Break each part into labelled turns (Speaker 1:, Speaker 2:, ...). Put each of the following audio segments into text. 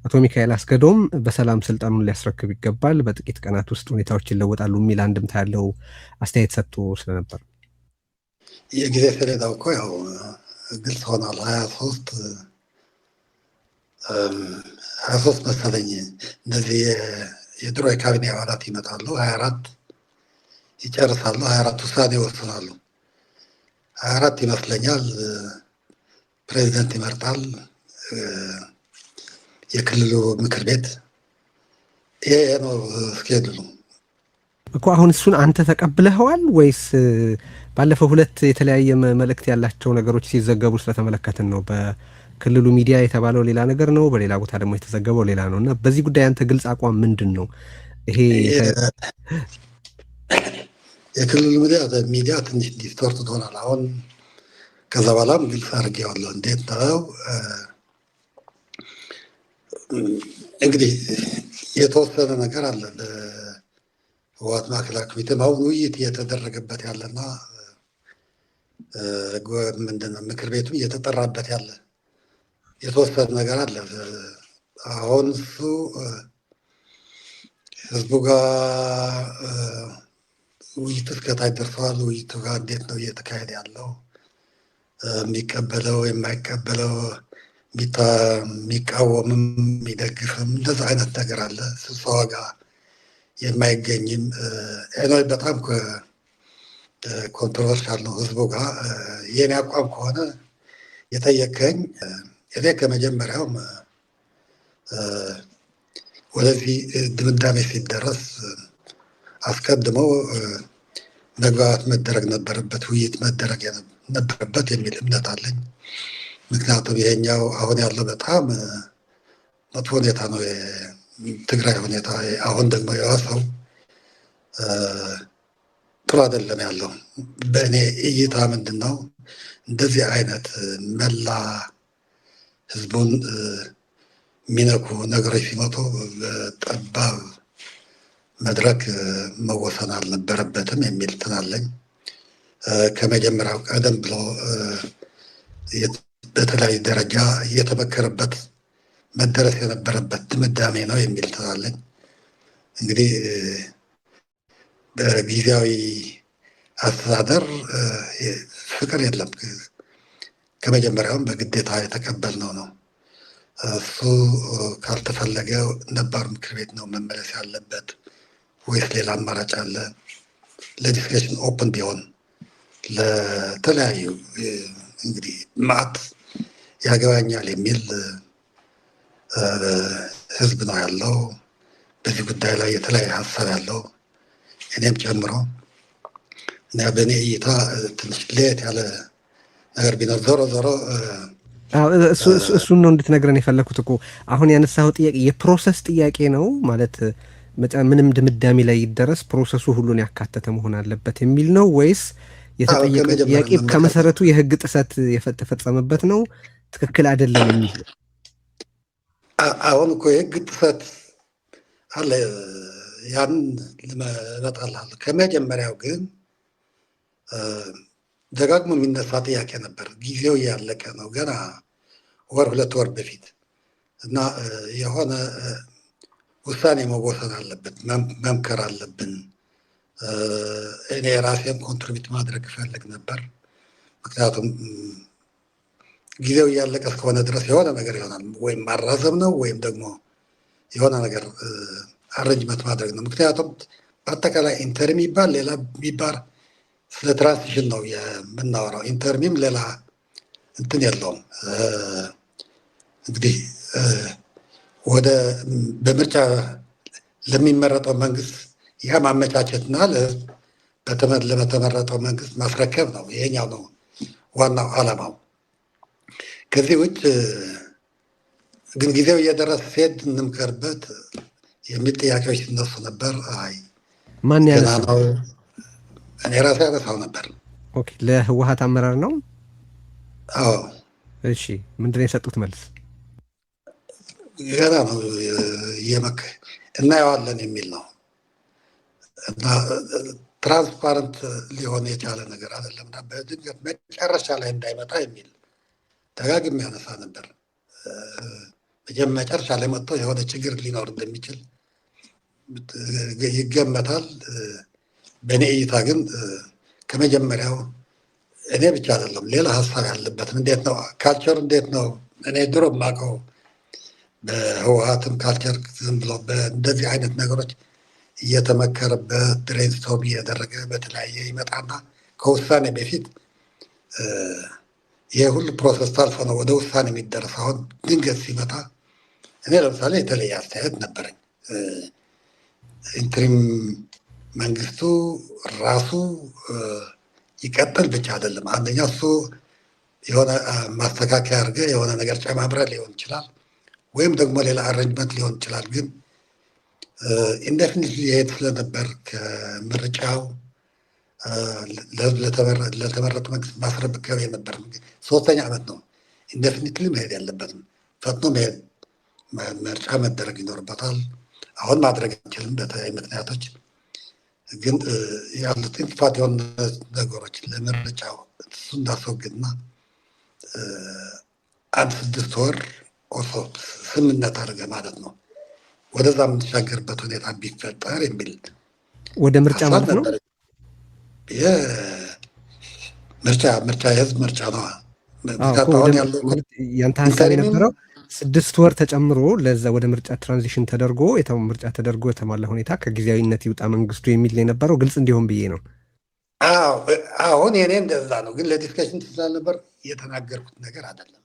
Speaker 1: አቶ ሚካኤል አስገዶም በሰላም ስልጣኑን ሊያስረክብ ይገባል፣ በጥቂት ቀናት ውስጥ ሁኔታዎች ይለወጣሉ የሚል አንድምታ ያለው አስተያየት ሰጥቶ ስለነበር
Speaker 2: የጊዜ ሰሌዳው እኮ ያው ግልጽ ሆኗል። 23 መሰለኝ እነዚህ የድሮ የካቢኔ አባላት ይመጣሉ፣ 24 ይጨርሳሉ፣ 24 ውሳኔ ይወስናሉ። 24 ይመስለኛል ፕሬዚደንት ይመርጣል የክልሉ ምክር ቤት። ይሄ ነው እስኬድሉ
Speaker 1: እኮ። አሁን እሱን አንተ ተቀብለኸዋል ወይስ ባለፈው ሁለት የተለያየ መልእክት ያላቸው ነገሮች ሲዘገቡ ስለተመለከትን ነው? በክልሉ ሚዲያ የተባለው ሌላ ነገር ነው፣ በሌላ ቦታ ደግሞ የተዘገበው ሌላ ነው። እና በዚህ ጉዳይ አንተ ግልጽ አቋም ምንድን ነው? ይሄ
Speaker 2: የክልሉ ሚዲያ ትንሽ ዲስቶርት ትሆናል። አሁን ከዛ በኋላም ግልጽ አድርጌዋለሁ። እንዴት ነው እንግዲህ የተወሰነ ነገር አለ ህወሓት ማዕከላዊ ኮሚቴ አሁን ውይይት እየተደረገበት ያለና ምንድነው ምክር ቤቱም እየተጠራበት ያለ የተወሰነ ነገር አለ። አሁን እሱ ህዝቡ ጋር ውይይቱ እስከታች ደርሰዋል። ውይይቱ ጋር እንዴት ነው እየተካሄደ ያለው? የሚቀበለው የማይቀበለው፣ የሚቃወምም የሚደግፍም እንደዛ አይነት ነገር አለ። ስብሰባ ጋር የማይገኝም ኤኖይ በጣም ኮንትሮቨርሻል ነው ህዝቡ ጋር። የኔ አቋም ከሆነ የጠየቀኝ እኔ ከመጀመሪያውም ወደዚህ ድምዳሜ ሲደረስ አስቀድሞ መግባባት መደረግ ነበረበት፣ ውይይት መደረግ ነበረበት የሚል እምነት አለኝ። ምክንያቱም ይሄኛው አሁን ያለው በጣም መጥፎ ሁኔታ ነው፣ ትግራይ ሁኔታ። አሁን ደግሞ የዋሰው ጥሩ አይደለም ያለው። በእኔ እይታ ምንድን ነው እንደዚህ አይነት መላ ህዝቡን የሚነኩ ነገሮች ሲመጡ በጠባብ መድረክ መወሰን አልነበረበትም የሚል ትናለኝ። ከመጀመሪያው ቀደም ብሎ በተለያዩ ደረጃ እየተመከረበት መደረስ የነበረበት ድምዳሜ ነው የሚል ትናለኝ። እንግዲህ በጊዜያዊ አስተዳደር ፍቅር የለም። ከመጀመሪያውም በግዴታ የተቀበልነው ነው። እሱ ካልተፈለገ ነባር ምክር ቤት ነው መመለስ ያለበት ወይስ ሌላ አማራጭ አለ? ለዲስከሽን ኦፕን ቢሆን ለተለያዩ እንግዲህ ማዕት ያገባኛል የሚል ህዝብ ነው ያለው። በዚህ ጉዳይ ላይ የተለያየ ሀሳብ ያለው እኔም ጨምሮ እና በእኔ እይታ ትንሽ ለየት ያለ ነገር ቢኖር ዞሮ
Speaker 1: እሱን ነው እንድትነግረን የፈለኩት እኮ። አሁን ያነሳው ጥያቄ የፕሮሰስ ጥያቄ ነው ማለት ምንም ድምዳሜ ላይ ይደረስ ፕሮሰሱ ሁሉን ያካተተ መሆን አለበት የሚል ነው ወይስ የተጠየቀው ጥያቄ ከመሰረቱ የህግ ጥሰት የተፈጸመበት ነው ትክክል አይደለም የሚል?
Speaker 2: አሁን እኮ የህግ ጥሰት አለ፣ ያን ልመጣልሃለሁ። ከመጀመሪያው ግን ደጋግሞ የሚነሳ ጥያቄ ነበር። ጊዜው እያለቀ ነው፣ ገና ሁለት ወር በፊት እና የሆነ ውሳኔ መወሰን አለበት፣ መምከር አለብን። እኔ ራሴም ኮንትሪቢዩት ማድረግ እፈልግ ነበር። ምክንያቱም ጊዜው እያለቀ እስከሆነ ድረስ የሆነ ነገር ይሆናል፣ ወይም ማራዘም ነው ወይም ደግሞ የሆነ ነገር አረንጅመንት ማድረግ ነው። ምክንያቱም በአጠቃላይ ኢንተርም ይባል ሌላ ቢባል ስለ ትራንዚሽን ነው የምናወራው። ኢንተርሚም ሌላ እንትን የለውም። እንግዲህ ወደ በምርጫ ለሚመረጠው መንግስት ያ ማመቻቸትና ለተመረጠው መንግስት ማስረከብ ነው። ይሄኛው ነው ዋናው ዓላማው። ከዚህ ውጭ ግን ጊዜው እየደረሰ ሲሄድ እንምከርበት የሚል ጥያቄዎች ሲነሱ ነበር። አይ
Speaker 1: ማን ያነሳው?
Speaker 2: እኔ ራሴ ያነሳው ነበር።
Speaker 1: ኦኬ፣ ለህወሓት አመራር ነው?
Speaker 2: አዎ።
Speaker 1: እሺ፣ ምንድነው የሰጡት መልስ?
Speaker 2: ገና ነው እናየዋለን የሚል ነው እና ትራንስፓረንት ሊሆን የቻለ ነገር አይደለም እና በድንገት መጨረሻ ላይ እንዳይመጣ የሚል ደጋግሜ ያነሳ ነበር። መጨረሻ ላይ መጥቶ የሆነ ችግር ሊኖር እንደሚችል ይገመታል። በእኔ እይታ ግን ከመጀመሪያው እኔ ብቻ አይደለም ሌላ ሀሳብ ያለበትም እንዴት ነው ካልቸር እንዴት ነው እኔ ድሮ የማውቀው በህወሀትም ካልቸር ዝም ብሎ እንደዚህ አይነት ነገሮች እየተመከረበት ብሬንስቶርም እያደረገ በተለያየ ይመጣና ከውሳኔ በፊት ይሄ ሁሉ ፕሮሰስ ታልፎ ነው ወደ ውሳኔ የሚደረስ። አሁን ድንገት ሲመጣ እኔ ለምሳሌ የተለየ አስተያየት ነበረኝ። ኢንትሪም መንግስቱ ራሱ ይቀጥል ብቻ አይደለም። አንደኛ እሱ የሆነ ማስተካከያ አድርገ የሆነ ነገር ጨማምረ ሊሆን ይችላል፣ ወይም ደግሞ ሌላ አሬንጅመንት ሊሆን ይችላል። ግን ኢንዴፊኒትሊ የሄድ ስለነበር ከምርጫው ለተመረጡ መንግስት ማስረከብ የነበር 3ኛ ዓመት ነው። ኢንዴፊኒትሊ መሄድ ያለበትም ፈጥኖ መሄድ ምርጫ መደረግ ይኖርበታል። አሁን ማድረግ አንችልም በተለያዩ ምክንያቶች። ግን ያሉት እንቅፋት የሆኑ ነገሮች ለምርጫው እሱ እንዳስወግድና 6 ወር ኦሶ ስምምነት አድርገ ማለት ነው ወደዛ የምንሻገርበት ሁኔታ ቢፈጠር የሚል
Speaker 1: ወደ ምርጫ ማለት ነው።
Speaker 2: ምርጫ የህዝብ ምርጫ ነው።
Speaker 1: ያንተ ሀሳብ የነበረው 6 ወር ተጨምሮ ለዛ ወደ ምርጫ ትራንዚሽን ተደርጎ ምርጫ ተደርጎ የተሟላ ሁኔታ ከጊዜያዊነት ይውጣ መንግስቱ የሚል የነበረው ግልጽ እንዲሆን ብዬ ነው።
Speaker 2: አሁን የኔ እንደዛ ነው። ግን ለዲስከሽን ስላልነበር የተናገርኩት ነገር አይደለም።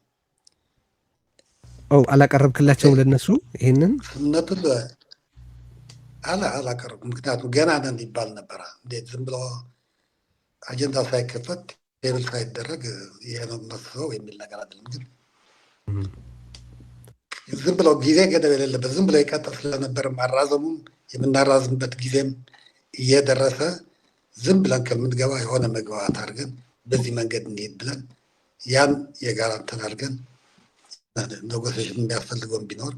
Speaker 1: አላቀረብክላቸውም ለነሱ ይሄንን
Speaker 2: ስምነቱን አላቀረብኩም። ምክንያቱም ገና ነን ይባል ነበረ። እንዴት ዝም ብሎ አጀንዳ ሳይከፈት ቴብል ሳይደረግ ይሄ ነው መስለው የሚል ነገር አይደለም። ግን ዝም ብሎ ጊዜ ገደብ የሌለበት ዝም ብሎ ይቀጥል ስለነበር ማራዘሙም የምናራዝምበት ጊዜም እየደረሰ ዝም ብለን ከምንገባ የሆነ መግባባት አድርገን በዚህ መንገድ እንሄድ ብለን ያን የጋራ እንትን አድርገን ኔጎሲዬሽን የሚያስፈልገውን ቢኖር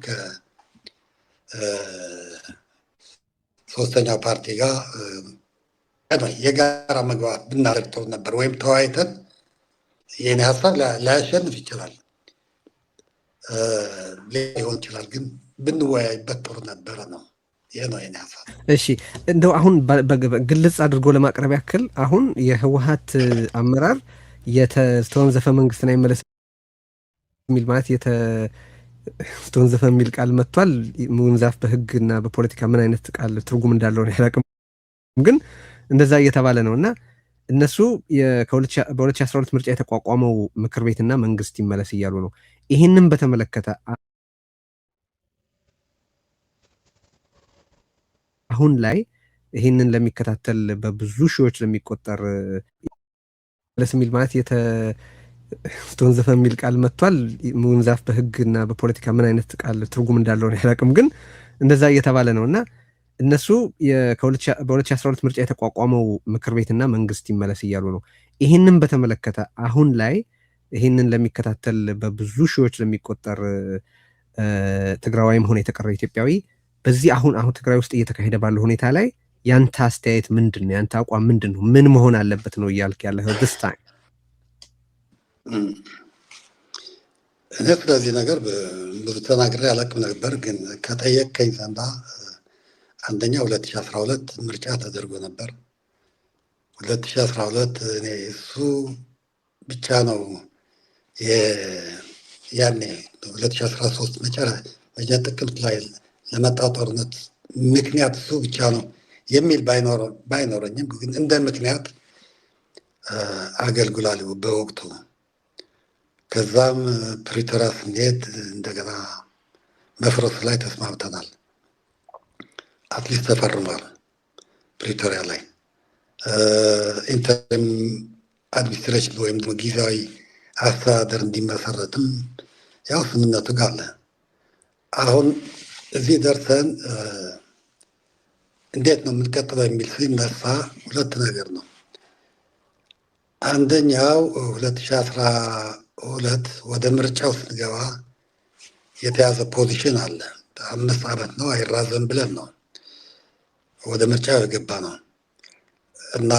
Speaker 2: ከ3ኛው ፓርቲ ጋር የጋራ መግባባት ብናደርግ ነበር። ወይም ተወያይተን የኔ ሀሳብ ላያሸንፍ ይችላል ሊሆን ይችላል፣ ግን ብንወያይበት ጥሩ ነበረ ነው። ይህ ነው የኔ ሀሳብ።
Speaker 1: እሺ እንደው አሁን ግልጽ አድርጎ ለማቅረብ ያክል አሁን የህወሀት አመራር የተወንዘፈ መንግስትን አይመለስ የሚል ማለት የተወንዘፈ የሚል ቃል መጥቷል። ሙንዛፍ በህግና በፖለቲካ ምን አይነት ቃል ትርጉም እንዳለው ነው ያላቅም፣ ግን እንደዛ እየተባለ ነው። እና እነሱ በ2012 ምርጫ የተቋቋመው ምክር ቤትና መንግስት ይመለስ እያሉ ነው። ይህንን በተመለከተ አሁን ላይ ይህንን ለሚከታተል በብዙ ሺዎች ለሚቆጠር መለስ የሚል ማለት የተወንዘፈ የሚል ቃል መጥቷል። ሙንዛፍ በህግና በፖለቲካ ምን አይነት ቃል ትርጉም እንዳለው ነው ያላቅም፣ ግን እንደዛ እየተባለ ነው። እና እነሱ በ2012 ምርጫ የተቋቋመው ምክር ቤትና መንግስት ይመለስ እያሉ ነው። ይህንን በተመለከተ አሁን ላይ ይህንን ለሚከታተል በብዙ ሺዎች ለሚቆጠር ትግራዋይም ሆነ የተቀረ ኢትዮጵያዊ በዚህ አሁን ትግራይ ውስጥ እየተካሄደ ባለው ሁኔታ ላይ ያንተ አስተያየት ምንድን ነው? ያንተ አቋም ምንድን ነው? ምን መሆን አለበት ነው እያልክ ያለህ this time?
Speaker 2: እኔ ስለዚህ ነገር ብዙ ተናግሬ አላውቅም ነበር። ግን ከጠየቅከኝ ዘንዳ አንደኛ 2012 ምርጫ ተደርጎ ነበር። 2012 እኔ እሱ ብቻ ነው ያኔ 2013 መጨረሻ ጥቅምት ላይ ለመጣው ጦርነት ምክንያት እሱ ብቻ ነው የሚል ባይኖረኝም ግን እንደ ምክንያት አገልግሏል በወቅቱ። ከዛም ፕሪቶሪያ ስንሄድ እንደገና መፍረስ ላይ ተስማምተናል። አትሊስት ተፈርሟል ፕሪቶሪያ ላይ ኢንተሪም አድሚኒስትሬሽን ወይም ደግሞ ጊዜያዊ አስተዳደር እንዲመሰረትም ያው ስምምነቱ ጋር አለ። አሁን እዚህ ደርሰን እንዴት ነው የምንቀጥለው የሚል ሲነሳ 2 ነገር ነው። አንደኛው 2012 ወደ ምርጫው ስንገባ የተያዘ ፖዚሽን አለ። 5 ዓመት ነው አይራዘም ብለን ነው ወደ ምርጫው የገባ ነው እና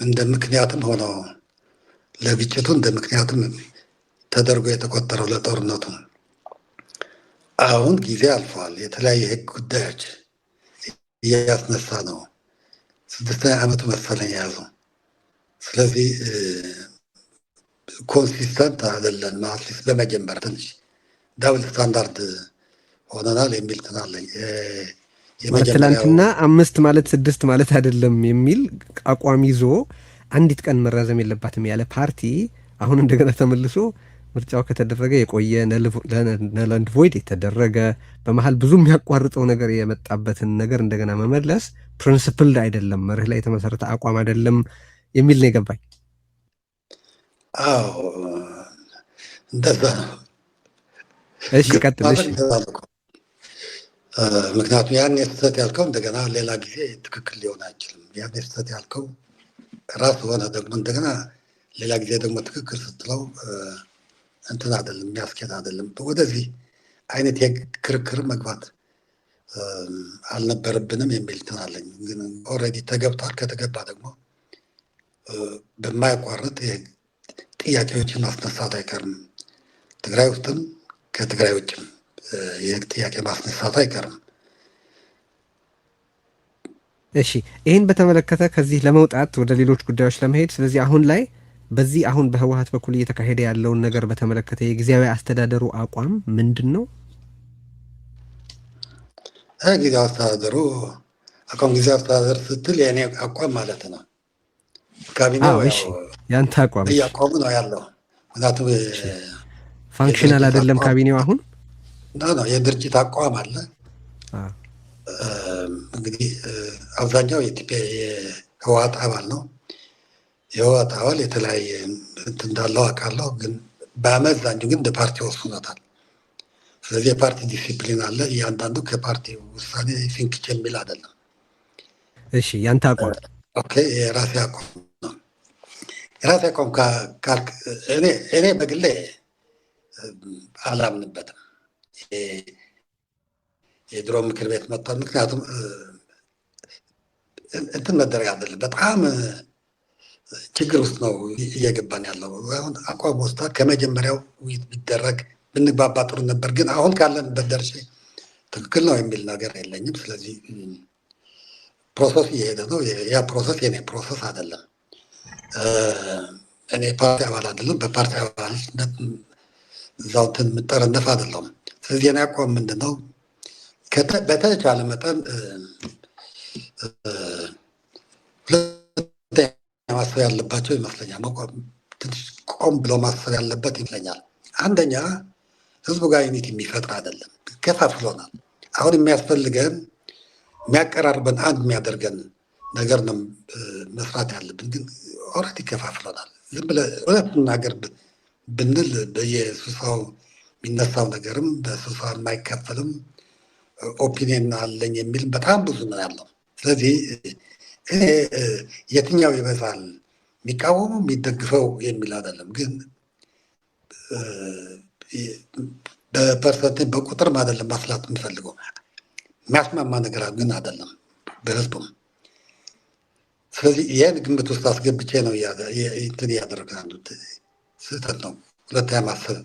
Speaker 2: እንደ ምክንያትም ሆኖ ለግጭቱ እንደ ምክንያትም ተደርጎ የተቆጠረው ለጦርነቱ አሁን ጊዜ አልፈዋል። የተለያዩ የህግ ጉዳዮች እያስነሳ ነው። 6ኛ ዓመቱ መሰለኝ የያዘው። ስለዚህ ኮንሲስተንት አይደለን ማለት በመጀመር ትንሽ ዳብል ስታንዳርድ ሆነናል የሚል ትናለኝ።
Speaker 1: ትላንትና 5 ማለት 6 ማለት አይደለም የሚል አቋም ይዞ አንዲት ቀን መራዘም የለባትም ያለ ፓርቲ አሁን እንደገና ተመልሶ ምርጫው ከተደረገ የቆየ ነል ቮይድ የተደረገ በመሀል ብዙ የሚያቋርጠው ነገር የመጣበትን ነገር እንደገና መመለስ ፕሪንስፕል አይደለም፣ መርህ ላይ የተመሰረተ አቋም አይደለም የሚል ነው የገባኝ።
Speaker 2: አዎ እንደዛ ነው።
Speaker 1: እሺ ቀጥልሽ።
Speaker 2: ምክንያቱም ያን የስህተት ያልከው እንደገና ሌላ ጊዜ ትክክል ሊሆን አይችልም። ያን የስህተት ያልከው ራሱ ሆነ ደግሞ እንደገና ሌላ ጊዜ ደግሞ ትክክል ስትለው እንትን አይደለም፣ የሚያስኬድ አይደለም። ወደዚህ አይነት የክርክር መግባት አልነበረብንም የሚል እንትን አለኝ። ግን ኦልሬዲ ተገብቷል። ከተገባ ደግሞ በማያቋርጥ ጥያቄዎችን ማስነሳት አይቀርም። ትግራይ ውስጥም ከትግራይ ውጭም ይህ ጥያቄ ማስነሳት አይቀርም።
Speaker 1: እሺ ይህን በተመለከተ ከዚህ ለመውጣት ወደ ሌሎች ጉዳዮች ለመሄድ ስለዚህ አሁን ላይ በዚህ አሁን በህወሓት በኩል እየተካሄደ ያለውን ነገር በተመለከተ የጊዜያዊ አስተዳደሩ አቋም ምንድን ነው?
Speaker 2: ጊዜያዊ አስተዳደሩ አቋም ጊዜያዊ አስተዳደር ስትል የእኔ አቋም ማለት ነው። ካቢኔው
Speaker 1: ያንተ አቋም
Speaker 2: እያቋሙ ነው ያለው። ምክንያቱም
Speaker 1: ፋንክሽናል አይደለም ካቢኔው አሁን
Speaker 2: ነው የድርጅት አቋም አለ። እንግዲህ አብዛኛው የኢትዮጵያ የህወሓት አባል ነው። የህወሓት አባል የተለያየ እንትን እንዳለው አውቃለሁ፣ ግን በአመዛኙ ግን እንደ ፓርቲ ወስኖታል። ስለዚህ የፓርቲ ዲሲፕሊን አለ። እያንዳንዱ ከፓርቲ ውሳኔ ፊንክች የሚል አይደለም።
Speaker 1: እሺ ያንተ አቋም?
Speaker 2: ኦኬ የራሴ አቋም ነው። የራሴ አቋም ካልክ እኔ በግሌ አላምንበትም። የድሮ ምክር ቤት መጥቷል። ምክንያቱም እንትን መደረግ አይደለም፣ በጣም ችግር ውስጥ ነው እየገባን ያለው። አሁን አቋም ወስዷል። ከመጀመሪያው ውይይት ቢደረግ ብንግባባ ጥሩ ነበር፣ ግን አሁን ካለንበት ደርሼ ትክክል ነው የሚል ነገር የለኝም። ስለዚህ ፕሮሰስ እየሄደ ነው። ያ ፕሮሰስ የኔ ፕሮሰስ አይደለም። እኔ ፓርቲ አባል አይደለም። በፓርቲ አባልነት እዛው እንትን የምጠረነፍ አይደለም። ስለዚህ የኔ አቋም ምንድን ነው? በተቻለ መጠን ሁለተኛ ማሰብ ያለባቸው ይመስለኛል። ትንሽ ቆም ብለው ማሰብ ያለበት ይመስለኛል። አንደኛ ህዝቡ ጋር ዩኒቲ የሚፈጥር አይደለም፣ ከፋፍሎናል። አሁን የሚያስፈልገን የሚያቀራርበን አንድ የሚያደርገን ነገር ነው መስራት ያለብን። ግን ኦልሬዲ ከፋፍሎናል። ዝም ብለህ እውነት መናገር ብንል በየስብሰባው የሚነሳው ነገርም በስብሰባ የማይከፈልም ኦፒኒየን አለኝ የሚል በጣም ብዙ ነው ያለው። ስለዚህ እኔ የትኛው ይበዛል የሚቃወሙ የሚደግፈው የሚል አይደለም፣ ግን በፐርሰንት በቁጥርም አይደለም ማስላት የምፈልገው። የሚያስማማ ነገር ግን አይደለም በህዝቡም። ስለዚህ ይህን ግምት ውስጥ አስገብቼ ነው እንትን እያደረገ ያሉት። ስህተት ነው። ሁለተኛ ማሰብ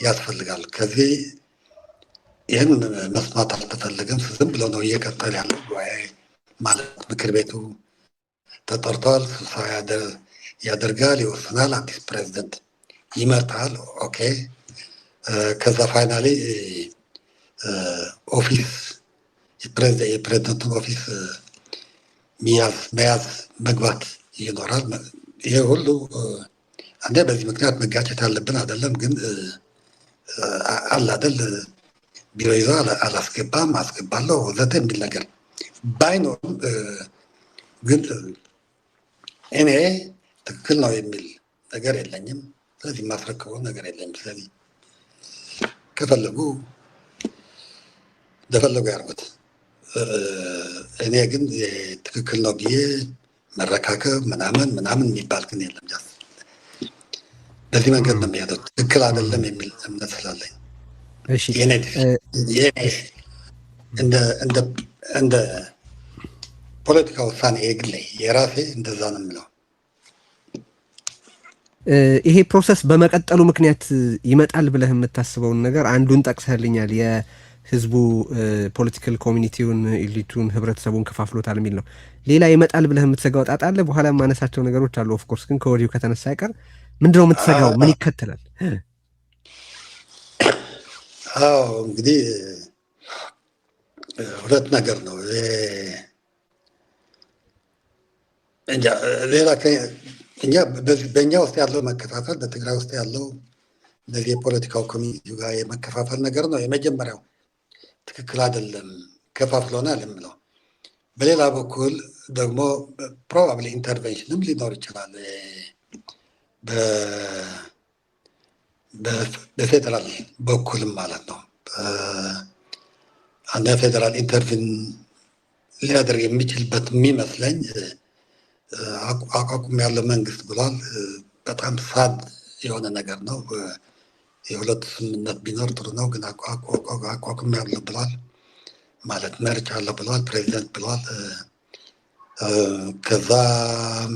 Speaker 2: ያስፈልጋል። ከዚህ ይህን መስማት አልተፈለገም። ዝም ብለው ነው እየቀጠል ያለው ጉባኤ ማለት ምክር ቤቱ ተጠርተዋል፣ ስብሰባ ያደርጋል፣ ይወስናል፣ አዲስ ፕሬዚደንት ይመርጣል። ኦኬ ከዛ ፋይናሊ ኦፊስ የፕሬዚደንቱን ኦፊስ መያዝ መግባት ይኖራል። ይሄ ሁሉ አንዴ በዚህ ምክንያት መጋጨት ያለብን አይደለም፣ ግን አላደል ቢሮ ይዞ አላስገባም አስገባለሁ ወዘተ የሚል ነገር ባይኖርም ግን እኔ ትክክል ነው የሚል ነገር የለኝም። ስለዚህ የማስረክበው ነገር የለኝም። ስለዚህ ከፈለጉ እንደፈለጉ ያርጉት። እኔ ግን ትክክል ነው ብዬ መረካከብ ምናምን የሚባል ግን የለም። ጃስ በዚህ መንገድ ነው የሚሄደው። ትክክል አይደለም የሚል እምነት ስላለኝ እንደ ፖለቲካ ውሳኔ የግሌ የራሴ እንደዛ ነው የምለው።
Speaker 1: ይሄ ፕሮሰስ በመቀጠሉ ምክንያት ይመጣል ብለህ የምታስበውን ነገር አንዱን ጠቅሰህልኛል። ህዝቡ ፖለቲካል ኮሚኒቲውን ኢሊቱን ህብረተሰቡን ከፋፍሎታል የሚል ነው። ሌላ ይመጣል ብለህ የምትሰጋው ጣጣ አለ? በኋላ የማነሳቸው ነገሮች አሉ። ኦፍኮርስ ግን ከወዲሁ ከተነሳ አይቀር ምንድነው የምትሰጋው? ምን ይከተላል?
Speaker 2: አዎ እንግዲህ ሁለት ነገር ነው እንጃ። ሌላ እኛ በእኛ ውስጥ ያለው መከፋፈል፣ በትግራይ ውስጥ ያለው እነዚህ የፖለቲካው ኮሚኒቲ ጋር የመከፋፈል ነገር ነው የመጀመሪያው። ትክክል አይደለም፣ ከፋፍሎናል የምለው። በሌላ በኩል ደግሞ ፕሮባብሊ ኢንተርቬንሽንም ሊኖር ይችላል በፌዴራል በኩልም ማለት ነው። አንድ ፌዴራል ኢንተርቪን ሊያደርግ የሚችልበት የሚመስለኝ አቋቁም ያለው መንግስት ብሏል። በጣም ሳድ የሆነ ነገር ነው። የሁለቱ ስምምነት ቢኖር ጥሩ ነው፣ ግን አቋቁም ያለው ብሏል ማለት መርጫ አለው ብሏል፣ ፕሬዚደንት ብሏል። ከዛ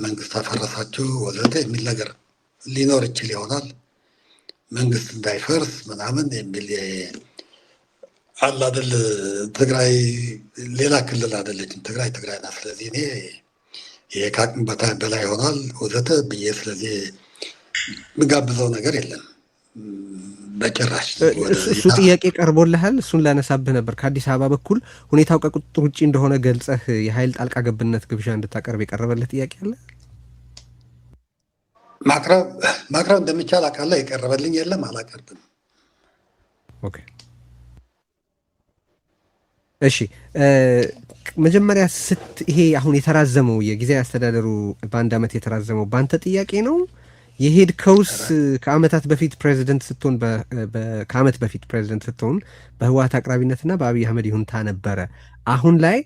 Speaker 2: መንግስት አፈረሳችሁ ወዘተ የሚል ነገር ሊኖር ይችል ይሆናል። መንግስት እንዳይፈርስ ምናምን የሚል አለ አይደል። ትግራይ ሌላ ክልል አይደለችም። ትግራይ ትግራይ ናት። ስለዚህ እኔ ይሄ ከአቅም በላይ ይሆናል ወዘተ ብዬ ስለዚህ ምጋብዘው ነገር የለም በጭራሽ።
Speaker 1: እሱ ጥያቄ ቀርቦልሃል? እሱን ላነሳብህ ነበር። ከአዲስ አበባ በኩል ሁኔታው ከቁጥጥር ውጭ እንደሆነ ገልጸህ የኃይል ጣልቃ ገብነት ግብዣ እንድታቀርብ የቀረበልህ ጥያቄ አለ? ማቅረብ እንደሚቻል አውቃለሁ። የቀረበልኝ የለም፣ አላቀርብም። ኦኬ እሺ። መጀመሪያ ይሄ አሁን የተራዘመው የጊዜያዊ አስተዳደሩ በአንድ ዓመት የተራዘመው በአንተ ጥያቄ ነው የሄድከውስ? ከዓመታት በፊት ፕሬዚደንት ስትሆን ከዓመት በፊት ፕሬዚደንት ስትሆን በህወሀት አቅራቢነትና በአብይ አህመድ ይሁንታ ነበረ። አሁን ላይ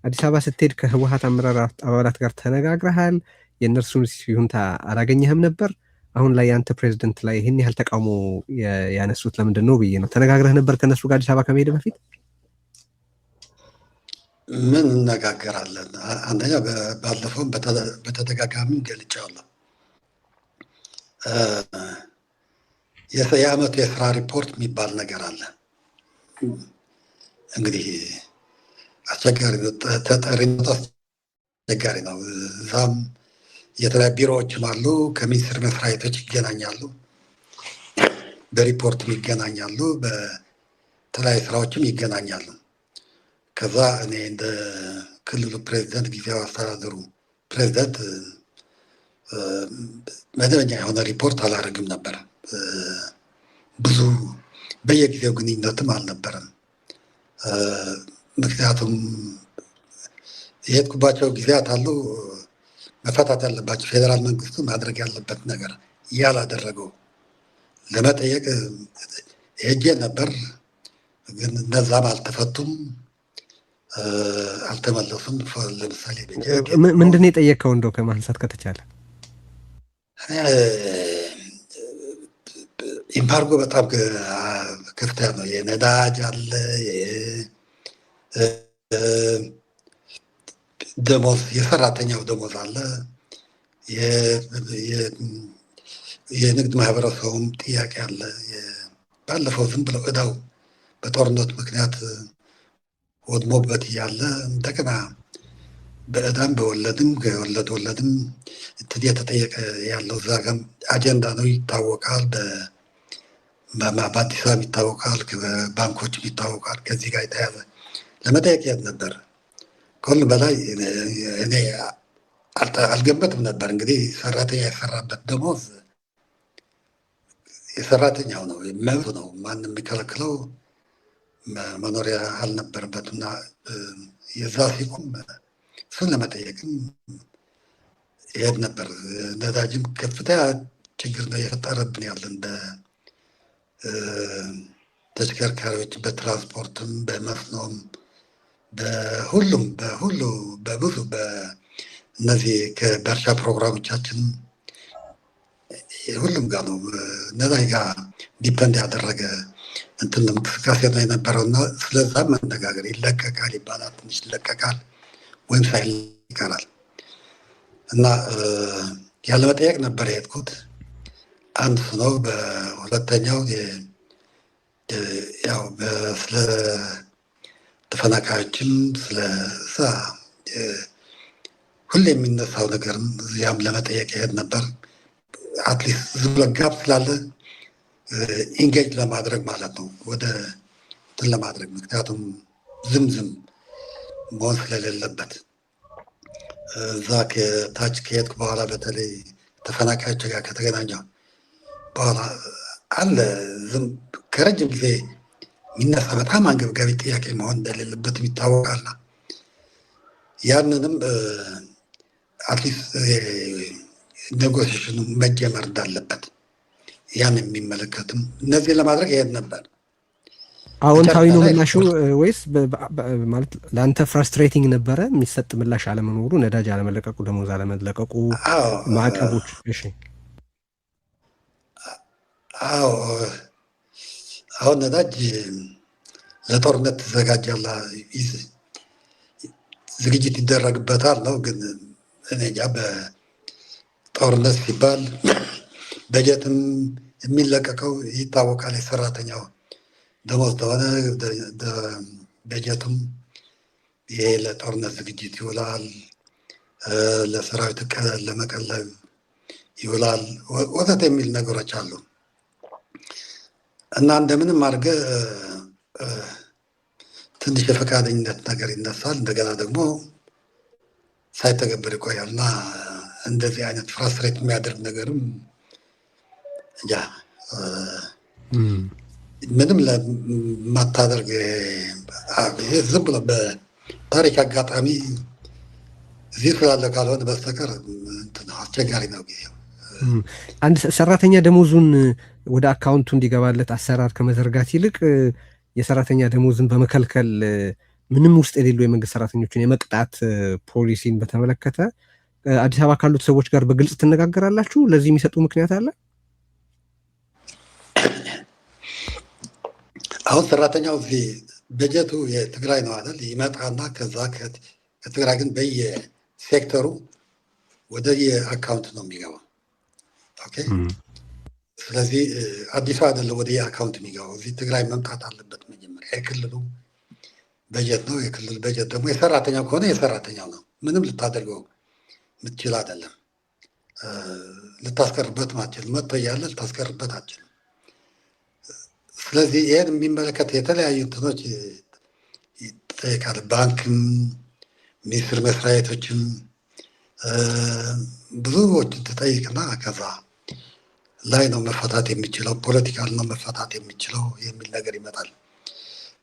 Speaker 1: አዲስ አበባ ስትሄድ ከህወሀት አመራር አባላት ጋር ተነጋግረሃል? የእነርሱን ይሁንታ አላገኘህም ነበር? አሁን ላይ የአንተ ፕሬዚደንት ላይ ይህን ያህል ተቃውሞ ያነሱት ለምንድን ነው ብዬ ነው። ተነጋግረህ ነበር ከእነሱ ጋር አዲስ አበባ ከመሄድ በፊት?
Speaker 2: ምን እነጋገራለን? አንደኛ ባለፈውም በተደጋጋሚ ገልጫለሁ። የአመቱ የስራ ሪፖርት የሚባል ነገር አለ። እንግዲህ አስቸጋሪ ነው፣ ተጠሪነቱ አስቸጋሪ ነው። እዛም የተለያዩ ቢሮዎችም አሉ፣ ከሚኒስትር መስሪያ ቤቶች ይገናኛሉ፣ በሪፖርትም ይገናኛሉ፣ በተለያዩ ስራዎችም ይገናኛሉ። ከዛ እኔ እንደ ክልሉ ፕሬዚደንት ጊዜያዊ አስተዳደሩ ፕሬዚደንት መደበኛ የሆነ ሪፖርት አላደርግም ነበር። ብዙ በየጊዜው ግንኙነትም አልነበረም። ምክንያቱም የሄድኩባቸው ጊዜያት አሉ መፈታት ያለባቸው ፌዴራል መንግስቱ ማድረግ ያለበት ነገር ያላደረገው ለመጠየቅ ሄጄ ነበር፣ ግን እነዛም አልተፈቱም፣ አልተመለሱም። ለምሳሌ
Speaker 1: ምንድን ነው የጠየቀው? እንደው ከማንሳት ከተቻለ
Speaker 2: ኢምባርጎ በጣም ከፍተኛ ነው። የነዳጅ አለ፣ ደሞዝ፣ የሰራተኛው ደሞዝ አለ፣ የንግድ ማህበረሰቡም ጥያቄ አለ። ባለፈው ዝም ብለው እዳው በጦርነት ምክንያት ወድሞበት እያለ እንደገና በእዳም በወለድም ከወለድ ወለድም እየተጠየቀ ያለው እዛ ጋም አጀንዳ ነው፣ ይታወቃል። በአዲስ አበባ ይታወቃል፣ ባንኮችም ይታወቃል። ከዚህ ጋር የተያዘ ለመጠየቅ የት ነበር። ከሁሉም በላይ እኔ አልገመትም ነበር። እንግዲህ ሰራተኛ የሰራበት ደሞዝ የሰራተኛው ነው፣ መብቱ ነው። ማንም የሚከለክለው መኖሪያ አልነበረበት እና የዛ ሲቆም እሱን ለመጠየቅም ይሄድ ነበር። ነዳጅም ከፍተኛ ችግር ነው የፈጠረብን ያለን በተሽከርካሪዎች፣ በትራንስፖርትም፣ በመስኖም፣ በሁሉም በብዙ በእነዚህ በእርሻ ፕሮግራሞቻችን ሁሉም ጋር ነው ነዳጅ ጋር ዲፐንድ ያደረገ እንትን እንቅስቃሴ ነው የነበረው እና ስለዛ መነጋገር ይለቀቃል ይባላል፣ ትንሽ ይለቀቃል ወይም ሳይል ይቀራል እና ያለመጠየቅ ነበር የሄድኩት። አንድ ነው። በሁለተኛው ያው ስለ ተፈናቃዮችም ስለ ሁሌ የሚነሳው ነገርም እዚያም ለመጠየቅ ይሄድ ነበር። አትሊስት ዝም ብሎ ጋብ ስላለ ኢንጌጅ ለማድረግ ማለት ነው፣ ወደ እንትን ለማድረግ ምክንያቱም ዝም መሆን ስለሌለበት እዛ ከታች ከሄድኩ በኋላ በተለይ ተፈናቃዮች ጋር ከተገናኘው በኋላ አለ ዝም ከረጅም ጊዜ የሚነሳ በጣም አንገብጋቢ ጥያቄ መሆን እንደሌለበትም ይታወቃልና ያንንም አትሊስት ኔጎሲዬሽኑ መጀመር እንዳለበት ያን የሚመለከትም እነዚህን ለማድረግ ይሄድ ነበር።
Speaker 1: አዎንታዊ ነው ምላሹ ወይስ ማለት ለአንተ ፍራስትሬቲንግ ነበረ የሚሰጥ ምላሽ አለመኖሩ፣ ነዳጅ አለመለቀቁ፣ ደሞዝ አለመለቀቁ፣ ማዕቀቦች? እሺ
Speaker 2: አዎ አሁን ነዳጅ ለጦርነት ተዘጋጃላ ዝግጅት ይደረግበታል ነው። ግን እኔ እንጃ በጦርነት ሲባል በጀትም የሚለቀቀው ይታወቃል። የሰራተኛው ደሞዝ ተሆነ በጀቱም ይሄ ለጦርነት ዝግጅት ይውላል፣ ለሰራዊት ለመቀለብ ይውላል ወተት የሚል ነገሮች አሉ እና እንደምንም አድርገህ ትንሽ የፈቃደኝነት ነገር ይነሳል። እንደገና ደግሞ ሳይተገበር ይቆያል እና እንደዚህ አይነት ፍራስትሬት የሚያደርግ ነገርም እንጃ ምንም ለማታደርግ ዝም ብሎ በታሪክ አጋጣሚ እዚህ ስላለ ካልሆነ በስተቀር አስቸጋሪ ነው ጊዜው።
Speaker 1: አንድ ሰራተኛ ደሞዙን ወደ አካውንቱ እንዲገባለት አሰራር ከመዘርጋት ይልቅ የሰራተኛ ደሞዝን በመከልከል ምንም ውስጥ የሌሉ የመንግስት ሰራተኞችን የመቅጣት ፖሊሲን በተመለከተ አዲስ አበባ ካሉት ሰዎች ጋር በግልጽ ትነጋገራላችሁ? ለዚህ የሚሰጡ ምክንያት አለ?
Speaker 2: አሁን ሰራተኛው እዚህ በጀቱ የትግራይ ነው አይደል? ይመጣና ከዛ ከትግራይ ግን በየሴክተሩ ወደ የአካውንት ነው የሚገባው። ኦኬ። ስለዚህ አዲሱ አይደለም ወደ የአካውንት የሚገባው፣ እዚህ ትግራይ መምጣት አለበት መጀመሪያ። የክልሉ በጀት ነው። የክልል በጀት ደግሞ የሰራተኛው ከሆነ የሰራተኛው ነው። ምንም ልታደርገው ምትችል አይደለም። ልታስቀርበት ማችል መጥቶ እያለ ልታስቀርበት አችልም። ስለዚህ ይህን የሚመለከት የተለያዩ እንትኖች ይጠይቃል። ባንክም፣ ሚኒስቴር መስሪያ ቤቶችም ብዙዎች ትጠይቅና ከዛ ላይ ነው መፈታት የሚችለው፣ ፖለቲካል ነው መፈታት የሚችለው የሚል ነገር ይመጣል።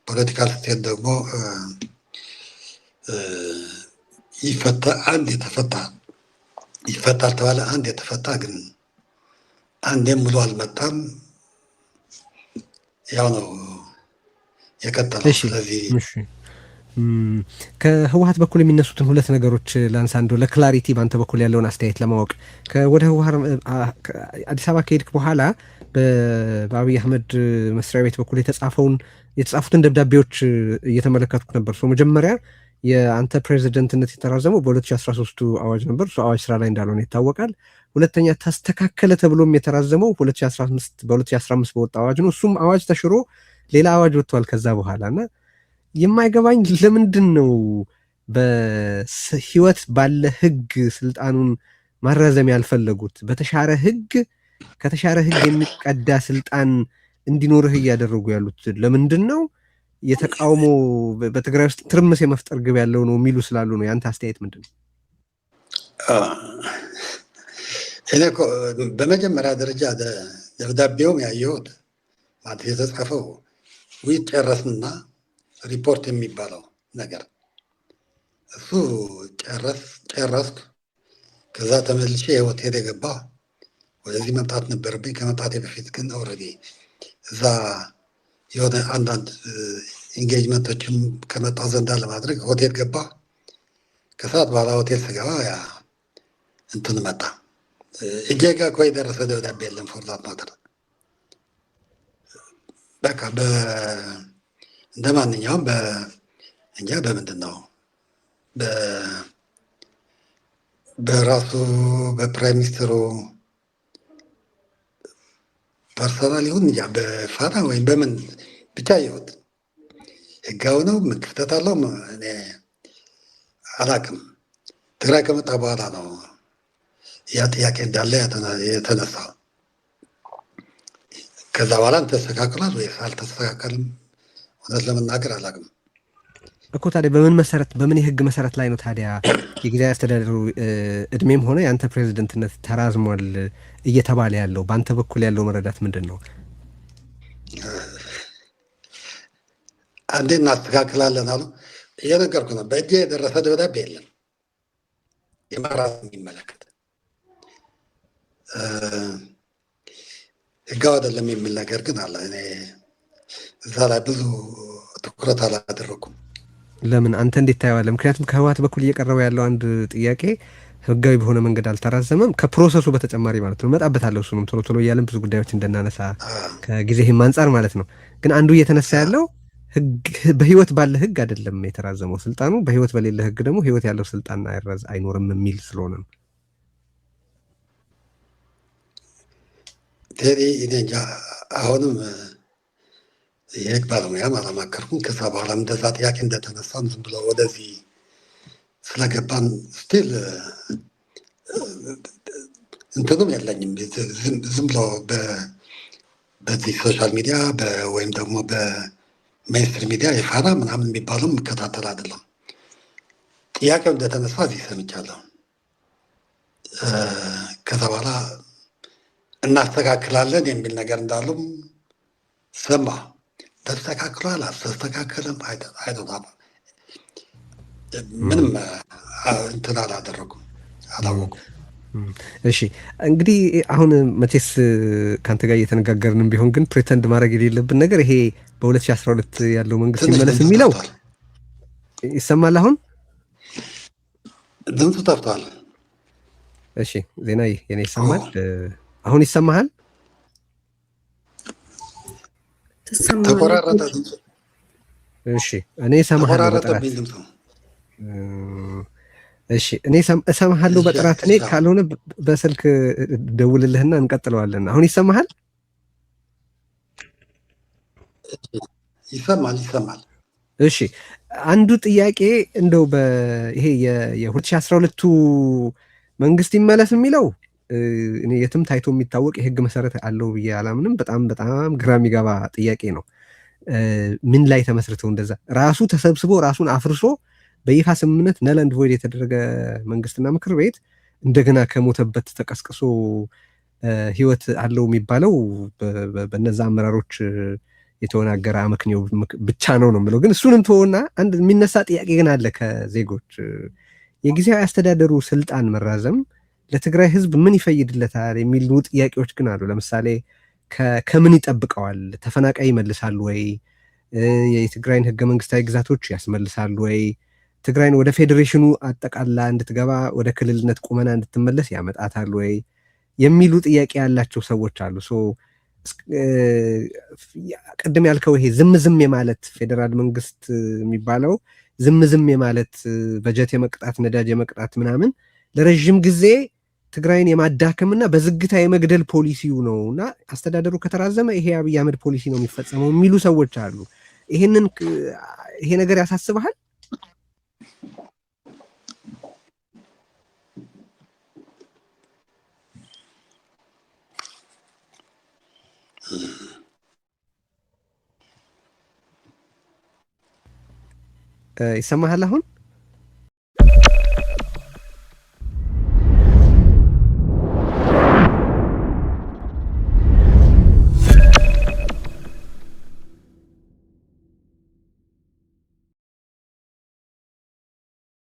Speaker 2: ፖለቲካል ስቴት ደግሞ ይፈታል ተባለ። አንድ የተፈታ ግን አንዴም ሙሉ አልመጣም፣ ያው ነው የቀጠለው። ስለዚህ
Speaker 1: ከህወሀት በኩል የሚነሱትን ሁለት ነገሮች ላንሳ፣ እንደው ለክላሪቲ በአንተ በኩል ያለውን አስተያየት ለማወቅ። ወደ ህወሀት አዲስ አበባ ከሄድክ በኋላ በአብይ አህመድ መስሪያ ቤት በኩል የተጻፉትን ደብዳቤዎች እየተመለከትኩት ነበር። መጀመሪያ የአንተ ፕሬዚደንትነት የተራዘመው በ2013 አዋጅ ነበር። እሱ አዋጅ ስራ ላይ እንዳልሆነ ይታወቃል። ሁለተኛ ተስተካከለ ተብሎም የተራዘመው በ2015 በወጣ አዋጅ ነው። እሱም አዋጅ ተሽሮ ሌላ አዋጅ ወጥቷል ከዛ በኋላ እና የማይገባኝ ለምንድን ነው በህይወት ባለ ህግ ስልጣኑን ማራዘም ያልፈለጉት? ከተሻረ ህግ የሚቀዳ ስልጣን እንዲኖርህ እያደረጉ ያሉት ለምንድን ነው? የተቃውሞ በትግራይ ውስጥ ትርምስ የመፍጠር ግብ ያለው ነው የሚሉ ስላሉ ነው። ያንተ አስተያየት ምንድን ነው?
Speaker 2: እኔ እኮ በመጀመሪያ ደረጃ ደብዳቤውም ያየሁት ማለት የተጻፈው ውይይት ጨረስንና ሪፖርት የሚባለው ነገር እሱ ጨረስኩ። ከዛ ተመልሼ ሆቴል የገባ ወደዚህ መምጣት ነበረብኝ። ከመምጣቴ በፊት ግን ኦልሬዲ እዛ የሆነ አንዳንድ ኢንጌጅመንቶችም ከመጣ ዘንዳ ለማድረግ ሆቴል ገባ። ከሰዓት በኋላ ሆቴል ስገባ ያ እንትን መጣ። እጄ ጋ እኮ የደረሰ ደብዳቤ የለም። ፎርዛት ማድረ በቃ እንደ ማንኛውም እንጃ በምንድን ነው በራሱ በፕራይም ሚኒስትሩ ፐርሰናል ይሁን እንጃ በፋና ወይም በምን ብቻ አየሁት። ህጋዊ ነው ምን ክፍተት አለው እኔ አላቅም። ትግራይ ከመጣ በኋላ ነው ያ ጥያቄ እንዳለ የተነሳው። ከዛ በኋላ ተስተካክሏል ወይስ አልተስተካከልም እውነት ለመናገር አላቅም
Speaker 1: እኮ። ታዲያ በምን የህግ መሰረት ላይ ነው ታዲያ የጊዜያዊ አስተዳደሩ እድሜም ሆነ የአንተ ፕሬዚደንትነት ተራዝሟል እየተባለ ያለው? በአንተ በኩል ያለው መረዳት ምንድን ነው?
Speaker 2: አንዴ እናስተካክላለን አሉ። እየነገርኩ ነው። በእጄ የደረሰ ደብዳቤ የለም የማራዝ የሚመለከት ህጋዊ አይደለም የሚል ነገር ግን አለ። እኔ እዛ ላይ ብዙ ትኩረት አላደረኩም።
Speaker 1: ለምን አንተ እንዴት ታየዋለህ? ምክንያቱም ከህወሓት በኩል እየቀረበ ያለው አንድ ጥያቄ ህጋዊ በሆነ መንገድ አልተራዘመም፣ ከፕሮሰሱ በተጨማሪ ማለት ነው። እመጣበታለሁ እሱንም ቶሎ ቶሎ እያለን ብዙ ጉዳዮች እንደናነሳ ከጊዜህም አንጻር ማለት ነው። ግን አንዱ እየተነሳ ያለው በህይወት ባለ ህግ አይደለም የተራዘመው ስልጣኑ፣ በህይወት በሌለ ህግ ደግሞ ህይወት ያለው ስልጣን አይኖርም የሚል ስለሆነ ነው።
Speaker 2: ቴዲ እኔ እንጃ አሁንም የህግ ባለሙያም አላማከርኩም። ከዛ በኋላ እንደዛ ጥያቄ እንደተነሳን ዝም ብሎ ወደዚህ ስለገባን ስቲል እንትኑም የለኝም። ዝም ብሎ በዚህ ሶሻል ሚዲያ ወይም ደግሞ በሜንስትሪ ሚዲያ የፋና ምናምን የሚባለው የምከታተል አይደለም። ጥያቄው እንደተነሳ እዚህ ሰምቻለሁ። ከዛ በኋላ እናስተካክላለን የሚል ነገር እንዳሉም ሰማ። ተስተካክሏል አልተስተካከለም አይደለም ምንም እንትን አላደረጉም አላወቁም።
Speaker 1: እሺ እንግዲህ አሁን መቼስ ከአንተ ጋር እየተነጋገርንም ቢሆን ግን ፕሬተንድ ማድረግ የሌለብን ነገር ይሄ በ2012 ያለው መንግስት ይመለስ የሚለው ይሰማል። አሁን
Speaker 2: ድምፁ ጠፍቷል።
Speaker 1: እሺ ዜናዬ የኔ ይሰማል? አሁን ይሰማሃል?
Speaker 2: ተቆራረጠ።
Speaker 1: እሺ እኔ እሰማሃለሁ በጥራት። እሺ እኔ እሰማሃለሁ በጥራት። እኔ ካልሆነ በስልክ ደውልልህና እንቀጥለዋለን። አሁን ይሰማሃል?
Speaker 2: ይሰማል።
Speaker 1: እሺ አንዱ ጥያቄ እንደው ይሄ የ2012ቱ መንግስት ይመለስ የሚለው እኔ የትም ታይቶ የሚታወቅ የህግ መሰረት አለው ብዬ አላምንም። በጣም ግራ የሚገባ ጥያቄ ነው። ምን ላይ ተመስርተው እንደዛ ራሱ ተሰብስቦ ራሱን አፍርሶ በይፋ ስምምነት ነል ኤንድ ቮይድ የተደረገ መንግስትና ምክር ቤት እንደገና ከሞተበት ተቀስቅሶ ህይወት አለው የሚባለው በነዛ አመራሮች የተወናገረ አመክንዮ ብቻ ነው የምለው። ግን እሱንም ተወና አንድ የሚነሳ ጥያቄ ግን አለ ከዜጎች። የጊዜያዊ አስተዳደሩ ስልጣን መራዘም ለትግራይ ህዝብ ምን ይፈይድለታል የሚሉ ጥያቄዎች ግን አሉ። ለምሳሌ ከምን ይጠብቀዋል? ተፈናቃይ ይመልሳሉ ወይ? የትግራይን ህገ መንግስታዊ ግዛቶች ያስመልሳሉ ወይ? ትግራይን ወደ ፌዴሬሽኑ አጠቃላ እንድትገባ ወደ ክልልነት ቁመና እንድትመለስ ያመጣታል ወይ የሚሉ ጥያቄ ያላቸው ሰዎች አሉ። ቅድም ያልከው ይሄ ዝም የማለት ፌዴራል መንግስት የሚባለው ዝም የማለት በጀት የመቅጣት ነዳጅ የመቅጣት ምናምን ለረዥም ጊዜ ትግራይን የማዳከምና በዝግታ የመግደል ፖሊሲው ነው እና አስተዳደሩ ከተራዘመ ይሄ አብይ አህመድ ፖሊሲ ነው የሚፈጸመው የሚሉ ሰዎች አሉ። ይሄ ነገር ያሳስበሃል? ይሰማሃል አሁን?